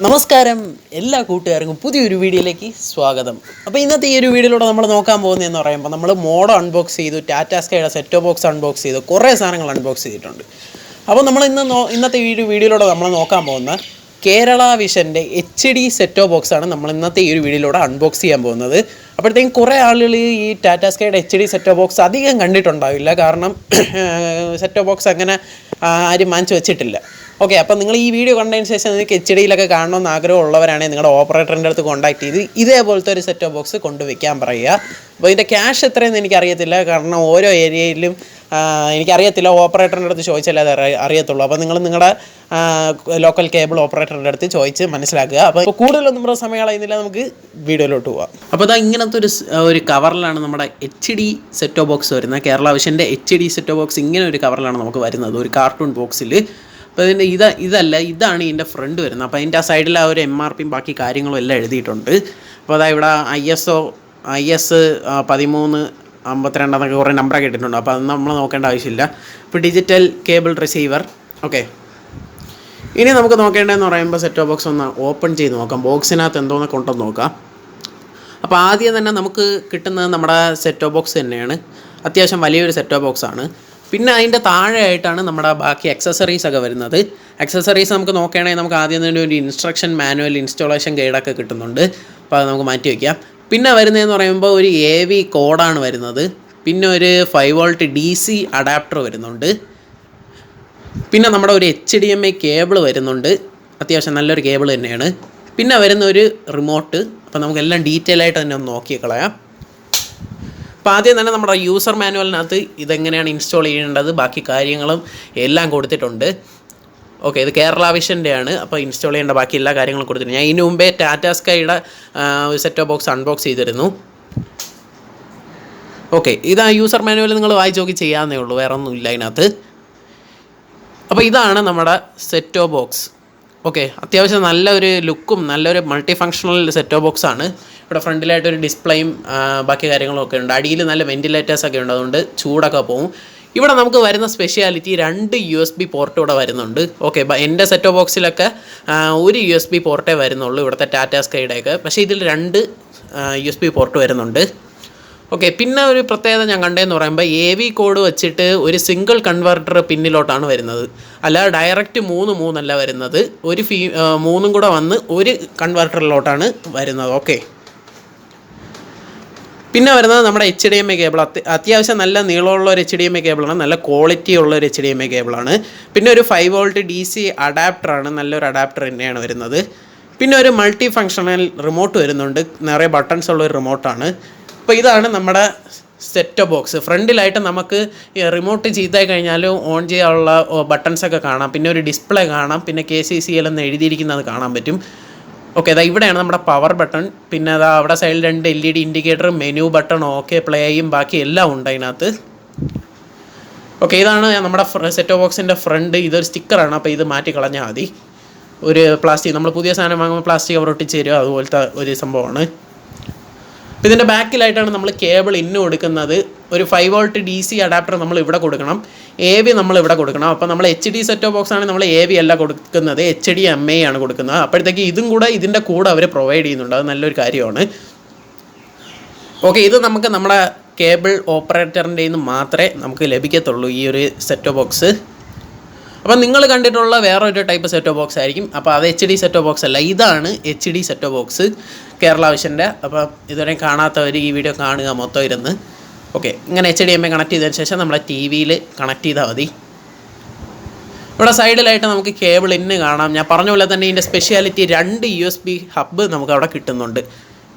നമസ്കാരം എല്ലാ കൂട്ടുകാർക്കും പുതിയൊരു വീഡിയോയിലേക്ക് സ്വാഗതം. അപ്പോൾ ഇന്നത്തെ ഈ ഒരു വീഡിയോയിലൂടെ നമ്മൾ നോക്കാൻ പോകുന്നതെന്ന് പറയുമ്പോൾ നമ്മൾ മോഡോ അൺബോക്സ് ചെയ്തു, ടാറ്റാ സ്കൈയുടെ സെറ്റ് ബോക്സ് അൺബോക്സ് ചെയ്തു, കുറേ സാധനങ്ങൾ അൺബോക്സ് ചെയ്തിട്ടുണ്ട്. അപ്പോൾ നമ്മൾ ഇന്നത്തെ ഈ ഒരു വീഡിയോയിലൂടെ നമ്മൾ നോക്കാൻ പോകുന്ന കേരള വിഷൻ്റെ HD സെറ്റ് ബോക്സാണ് നമ്മൾ ഇന്നത്തെ ഈ ഒരു വീഡിയോയിലൂടെ അൺബോക്സ് ചെയ്യാൻ പോകുന്നത്. അപ്പോഴത്തേക്കും കുറേ ആളുകൾ ഈ ടാറ്റാ സ്കൈയുടെ HD സെറ്റ് ബോക്സ് അധികം കണ്ടിട്ടുണ്ടാവില്ല, കാരണം സെറ്റ് ബോക്സ് അങ്ങനെ ആരും വാങ്ങിച്ച് വെച്ചിട്ടില്ല. ഓക്കെ, അപ്പോൾ നിങ്ങൾ ഈ വീഡിയോ കണ്ടതിന് ശേഷം നിങ്ങൾക്ക് HD കാണണമെന്ന് ആഗ്രഹമുള്ളവരാണെങ്കിൽ നിങ്ങളുടെ ഓപ്പറേറ്ററിൻ്റെ അടുത്ത് കോൺടാക്ട് ചെയ്ത് ഇതേപോലത്തെ ഒരു സെറ്റ് ബോക്സ് കൊണ്ടുവയ്ക്കാൻ പറയുക. അപ്പോൾ ഇതിൻ്റെ ക്യാഷ് എത്രയെന്ന് എനിക്കറിയത്തില്ല, കാരണം ഓരോ ഏരിയയിലും എനിക്കറിയത്തില്ല. ഓപ്പറേറ്ററിൻ്റെ അടുത്ത് ചോദിച്ചാലേ അത് അറിയത്തുള്ളൂ. അപ്പോൾ നിങ്ങൾ നിങ്ങളുടെ ലോക്കൽ കേബിൾ ഓപ്പറേറ്ററിൻ്റെ അടുത്ത് ചോദിച്ച് മനസ്സിലാക്കുക. അപ്പോൾ കൂടുതലൊന്നും നമ്മുടെ സമയം കളയുന്നില്ല, നമുക്ക് വീഡിയോയിലോട്ട് പോവാം. അപ്പോൾ ഇതാ ഇങ്ങനത്തെ ഒരു കവറിലാണ് നമ്മുടെ HD സെറ്റ് ബോക്സ് വരുന്നത്. കേരള വിഷൻ്റെ HD സെറ്റ് ബോക്സ് ഇങ്ങനെ ഒരു കവറിലാണ് നമുക്ക് വരുന്നത്, ഒരു കാർട്ടൂൺ ബോക്സിൽ. അപ്പോൾ ഇതിൻ്റെ ഇതാണ് ഇതിൻ്റെ ഫ്രണ്ട് വരുന്നത്. അപ്പോൾ അതിൻ്റെ ആ സൈഡിൽ ആ ഒരു MRP ബാക്കി കാര്യങ്ങളും എല്ലാം എഴുതിയിട്ടുണ്ട്. അപ്പോൾ അതാ ഇവിടെ IS 1352 എന്നൊക്കെ കുറേ നമ്പറൊക്കെ ഇട്ടിട്ടുണ്ട്. അപ്പോൾ അത് നമ്മൾ നോക്കേണ്ട ആവശ്യമില്ല. ഇപ്പോൾ ഡിജിറ്റൽ കേബിൾ റിസീവർ. ഓക്കെ, ഇനി നമുക്ക് നോക്കേണ്ടതെന്ന് പറയുമ്പോൾ സെറ്റ് ബോക്സ് ഒന്ന് ഓപ്പൺ ചെയ്ത് നോക്കാം, ബോക്സിനകത്ത് എന്തോന്നൊക്കെ ഉണ്ടെന്ന് നോക്കാം. അപ്പോൾ ആദ്യം തന്നെ നമുക്ക് കിട്ടുന്നത് നമ്മുടെ സെറ്റ് ബോക്സ് തന്നെയാണ്. അത്യാവശ്യം വലിയൊരു സെറ്റ് ബോക്സാണ്. പിന്നെ അതിൻ്റെ താഴെയായിട്ടാണ് നമ്മുടെ ബാക്കി അക്സസറീസൊക്കെ വരുന്നത്. അക്സസറീസ് നമുക്ക് നോക്കുകയാണെങ്കിൽ നമുക്ക് ആദ്യം തന്നെ ഒരു ഇൻസ്ട്രക്ഷൻ മാനുവൽ, ഇൻസ്റ്റാളേഷൻ ഗൈഡൊക്കെ കിട്ടുന്നുണ്ട്. അപ്പോൾ അത് നമുക്ക് മാറ്റി വയ്ക്കാം. പിന്നെ വരുന്നതെന്ന് പറയുമ്പോൾ ഒരു AV കോഡാണ് വരുന്നത്. പിന്നെ ഒരു 5V DC അഡാപ്റ്റർ വരുന്നുണ്ട്. പിന്നെ നമ്മുടെ ഒരു HDMI കേബിൾ വരുന്നുണ്ട്, അത്യാവശ്യം നല്ലൊരു കേബിൾ തന്നെയാണ്. പിന്നെ വരുന്ന ഒരു റിമോട്ട്. അപ്പോൾ നമുക്കെല്ലാം ഡീറ്റെയിൽ ആയിട്ട് തന്നെ ഒന്ന് നോക്കി കളയാം. അപ്പോൾ ആദ്യം തന്നെ നമ്മുടെ യൂസർ മാനുവലിനകത്ത് ഇതെങ്ങനെയാണ് ഇൻസ്റ്റാൾ ചെയ്യേണ്ടത് ബാക്കി കാര്യങ്ങളും എല്ലാം കൊടുത്തിട്ടുണ്ട്. ഓക്കെ, ഇത് കേരള വിഷൻ്റെ ആണ്. അപ്പോൾ ഇൻസ്റ്റാൾ ചെയ്യേണ്ട ബാക്കി എല്ലാ കാര്യങ്ങളും കൊടുത്തിട്ടുണ്ട്. ഞാൻ ഇതിന് മുമ്പേ ടാറ്റാ സ്കൈയുടെ സെറ്റ് ബോക്സ് അൺബോക്സ് ചെയ്തിരുന്നു. ഓക്കെ, ഇത് ആ യൂസർ മാനുവൽ നിങ്ങൾ വായിച്ച് നോക്കി ചെയ്യാവുന്നേ ഉള്ളൂ, വേറെ ഒന്നുമില്ല അതിനകത്ത്. അപ്പോൾ ഇതാണ് നമ്മുടെ സെറ്റ് ബോക്സ്. ഓക്കെ, അത്യാവശ്യം നല്ലൊരു ലുക്കും നല്ലൊരു മൾട്ടി ഫങ്ഷണൽ സെറ്റ് ബോക്സാണ്. ഇവിടെ ഫ്രണ്ടിലായിട്ടൊരു ഡിസ്പ്ലേയും ബാക്കി കാര്യങ്ങളൊക്കെ ഉണ്ട്. അടിയിൽ നല്ല വെൻറ്റിലേറ്റേഴ്സൊക്കെ ഉണ്ട്, അതുകൊണ്ട് ചൂടൊക്കെ പോകും. ഇവിടെ നമുക്ക് വരുന്ന സ്പെഷ്യാലിറ്റി 2 USB പോർട്ട് ഇവിടെ വരുന്നുണ്ട്. ഓക്കെ, എൻ്റെ സെറ്റ് ബോക്സിലൊക്കെ ഒരു USB പോർട്ടേ വരുന്നുള്ളൂ, ഇവിടുത്തെ ടാറ്റാ സ്കൈയുടെയൊക്കെ. പക്ഷേ ഇതിൽ 2 USB പോർട്ട് വരുന്നുണ്ട്. ഓക്കെ, പിന്നെ ഒരു പ്രത്യേകത ഞാൻ കണ്ടതെന്ന് പറയുമ്പോൾ AV കോഡ് വെച്ചിട്ട് ഒരു സിംഗിൾ കൺവെർട്ടർ പിന്നിലോട്ടാണ് വരുന്നത്, അല്ലാതെ ഡയറക്റ്റ് 3 അല്ല വരുന്നത്. ഒരു 3 കൂടെ വന്ന് ഒരു കൺവെർട്ടറിലോട്ടാണ് വരുന്നത്. ഓക്കെ, പിന്നെ വരുന്നത് നമ്മുടെ HDMI കേബിൾ. അത്യാവശ്യം നല്ല നീളമുള്ള ഒരു HDMI കേബിളാണ്, നല്ല ക്വാളിറ്റി ഉള്ള ഒരു HDMI കേബിളാണ്. പിന്നെ ഒരു 5V DC അഡാപ്റ്ററാണ്, നല്ലൊരു അഡാപ്റ്റർ തന്നെയാണ് വരുന്നത്. പിന്നെ ഒരു മൾട്ടി ഫങ്ഷണൽ റിമോട്ട് വരുന്നുണ്ട്, നിറയെ ബട്ടൺസ് ഉള്ളൊരു റിമോട്ടാണ്. അപ്പോൾ ഇതാണ് നമ്മുടെ സെറ്റ് ബോക്സ്. ഫ്രണ്ടിലായിട്ട് നമുക്ക് റിമോട്ട് ചീത്തായി കഴിഞ്ഞാൽ ഓൺ ചെയ്യാനുള്ള ബട്ടൺസൊക്കെ കാണാം. പിന്നെ ഒരു ഡിസ്പ്ലേ കാണാം, പിന്നെ KCCL എന്ന് എഴുതിയിരിക്കുന്നത് കാണാൻ പറ്റും. ഓക്കെ, അതാ ഇവിടെയാണ് നമ്മുടെ പവർ ബട്ടൺ. പിന്നെ അതാ അവിടെ സൈഡിൽ 2 LED indicator, menu button, okay പ്ലേയും ബാക്കി എല്ലാം ഉണ്ട് അതിനകത്ത്. ഓക്കെ, ഇതാണ് നമ്മുടെ സെറ്റ് ബോക്സിൻ്റെ ഫ്രണ്ട്. ഇതൊരു സ്റ്റിക്കറാണ്, അപ്പോൾ ഇത് മാറ്റി കളഞ്ഞാൽ മതി. ഒരു പ്ലാസ്റ്റിക്, നമ്മൾ പുതിയ സാധനം വാങ്ങുമ്പോൾ പ്ലാസ്റ്റിക് കവർ ഒട്ടിച്ച് തരും, അതുപോലത്തെ ഒരു സംഭവമാണ്. ഇതിൻ്റെ ബാക്കിലായിട്ടാണ് നമ്മൾ കേബിൾ ഇന്ന് കൊടുക്കുന്നത്. ഒരു 5V DC അഡാപ്റ്റർ നമ്മൾ ഇവിടെ കൊടുക്കണം, AV നമ്മൾ ഇവിടെ കൊടുക്കണം. അപ്പോൾ നമ്മൾ HD സെറ്റ് ബോക്സ് ആണ്, നമ്മൾ AV അല്ല കൊടുക്കുന്നത്, HDMI ആണ് കൊടുക്കുന്നത്. അപ്പോഴത്തേക്ക് ഇതും കൂടെ ഇതിൻ്റെ കൂടെ അവർ പ്രൊവൈഡ് ചെയ്യുന്നുണ്ട്, അത് നല്ലൊരു കാര്യമാണ്. ഓക്കെ, ഇത് നമുക്ക് നമ്മുടെ കേബിൾ ഓപ്പറേറ്ററിൻ്റെ നിന്ന് മാത്രമേ നമുക്ക് ലഭിക്കത്തുള്ളൂ ഈ ഒരു സെറ്റ് ബോക്സ്. അപ്പോൾ നിങ്ങൾ കണ്ടിട്ടുള്ള വേറൊരു ടൈപ്പ് സെറ്റ് ബോക്സ് ആയിരിക്കും. അപ്പോൾ അത് HD സെറ്റ് ബോക്സ് അല്ല, ഇതാണ് HD സെറ്റ് ബോക്സ് കേരള വിഷൻ്റെ. അപ്പോൾ ഇതുവരെ കാണാത്തവർ ഈ വീഡിയോ കാണുക മൊത്തം ഇരുന്ന്. ഓക്കെ, ഇങ്ങനെ HDMI കണക്ട് ചെയ്തതിന് ശേഷം നമ്മളെ TV-യിൽ കണക്ട് ചെയ്താൽ മതി. ഇവിടെ സൈഡിലായിട്ട് നമുക്ക് കേബിൾ ഇന്ന് കാണാം. ഞാൻ പറഞ്ഞ പോലെ തന്നെ ഇതിൻ്റെ സ്പെഷ്യാലിറ്റി 2 USB ഹബ്ബ് നമുക്ക് അവിടെ കിട്ടുന്നുണ്ട്.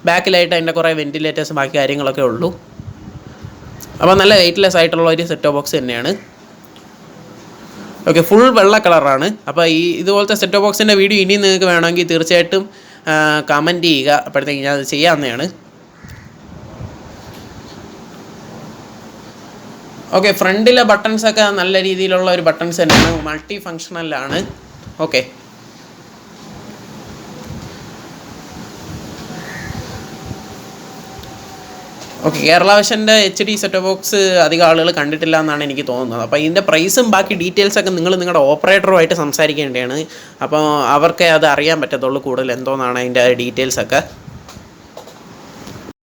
ബാക്കിലായിട്ട് അതിൻ്റെ കുറേ വെൻറ്റിലേറ്റേഴ്സ് ബാക്കി കാര്യങ്ങളൊക്കെ ഉള്ളൂ. അപ്പോൾ നല്ല വെയ്റ്റ്ലെസ് ആയിട്ടുള്ള ഒരു സെറ്റ് ബോക്സ് തന്നെയാണ്. ഓക്കെ, ഫുൾ വെള്ള കളറാണ്. അപ്പോൾ ഇതുപോലത്തെ സെറ്റ് ബോക്സിൻ്റെ വീഡിയോ ഇനി നിങ്ങൾക്ക് വേണമെങ്കിൽ തീർച്ചയായിട്ടും കമൻറ്റ് ചെയ്യുക, അപ്പോഴത്തേക്ക് ഞാൻ അത് ചെയ്യാവുന്നതാണ്. ഓക്കെ, ഫ്രണ്ടിലെ ബട്ടൺസൊക്കെ നല്ല രീതിയിലുള്ള ഒരു ബട്ടൺസ് തന്നെയാണ്, മൾട്ടി ഫങ്ഷണലാണ്. ഓക്കെ, ഓക്കെ, കേരള വിഷൻ്റെ HD സെറ്റ് ബോക്സ് അധികം ആളുകൾ കണ്ടിട്ടില്ല എന്നാണ് എനിക്ക് തോന്നുന്നത്. അപ്പോൾ ഇതിൻ്റെ പ്രൈസും ബാക്കി ഡീറ്റെയിൽസൊക്കെ നിങ്ങൾ നിങ്ങളുടെ ഓപ്പറേറ്ററുമായിട്ട് സംസാരിക്കേണ്ടതാണ്. അപ്പോൾ അവർക്കേ അത് അറിയാൻ പറ്റത്തുള്ളൂ കൂടുതൽ എന്തോന്നാണ് അതിൻ്റെ ഡീറ്റെയിൽസൊക്കെ.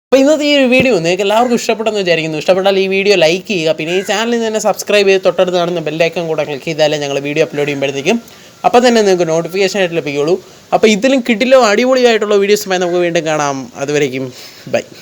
അപ്പോൾ ഇന്നത്തെ ഈ ഒരു വീഡിയോ നിങ്ങൾക്ക് എല്ലാവർക്കും ഇഷ്ടപ്പെട്ടെന്ന് വിചാരിക്കുന്നു. ഇഷ്ടപ്പെട്ടാൽ ഈ വീഡിയോ ലൈക്ക് ചെയ്യുക. പിന്നെ ഈ ചാനലിൽ തന്നെ സബ്സ്ക്രൈബ് ചെയ്ത് തൊട്ടടുത്ത് കാണുന്ന ബെല്ലൈക്കൺ കൂടെ ക്ലിക്ക് ചെയ്താലേ ഞങ്ങൾ വീഡിയോ അപ്ലോഡ് ചെയ്യുമ്പോഴത്തേക്കും അപ്പോൾ തന്നെ നിങ്ങൾക്ക് നോട്ടിഫിക്കേഷൻ ആയിട്ട് ലഭിക്കുകയുള്ളൂ. അപ്പോൾ ഇതിലും കിടിലോ അടിപൊളിയായിട്ടുള്ള വീഡിയോസുമായി നമുക്ക് വീണ്ടും കാണാം. അതുവരേക്കും ബൈ.